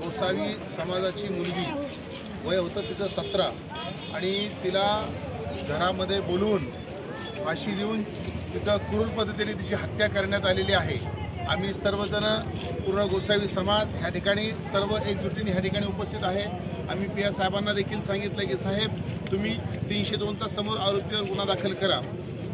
गोसावी समाजाची मुलगी वय होतं तिचं 17 आणि तिला घरामध्ये बोलवून फाशी देऊन तिचं क्रूर पद्धतीने तिची हत्या करण्यात आलेली आहे। आम्ही सर्वजण पूर्ण गोसावी समाज ह्या ठिकाणी सर्व एकजुटीने ह्या ठिकाणी उपस्थित आहे। आम्ही पीआय साहेबांना देखील सांगितलं की साहेब तुम्ही 302चा समोर आरोपीवर गुन्हा दाखल करा,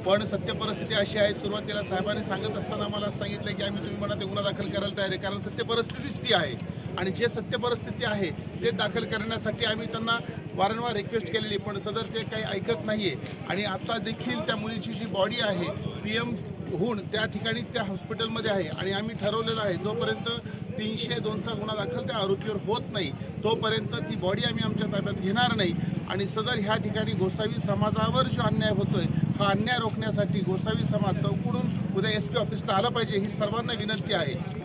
पण सत्य परिस्थिती अशी आहे। सुरुवातीला साहेबांनी सांगत असताना मला सांगितलं की आम्ही तुम्ही म्हणा ते गुन्हा दाखल करायला तयार आहे, कारण सत्य परिस्थितीच ती आहे आणि जे सत्य परिस्थिती आहे ते दाखल करण्यासाठी आम्ही त्यांना वारंवार रिक्वेस्ट केलेली, पण सदर ते काही ऐकत नाही आहे। आणि आता देखील त्या मुलीची जी बॉडी आहे PM होऊन त्या ठिकाणी त्या हॉस्पिटलमध्ये आहे आणि आम्ही ठरवलेलं आहे जोपर्यंत 302चा गुन्हा दाखल त्या आरोपीवर होत नाही तोपर्यंत ती बॉडी आम्ही आमच्या ताब्यात घेणार नाही। आणि सदर ह्या ठिकाणी गोसावी समाजावर जो अन्याय होतोय हा अन्याय रोखण्यासाठी गोसावी समाज चौकडून उद्या SP ऑफिसला आलं पाहिजे ही सर्वांना विनंती आहे।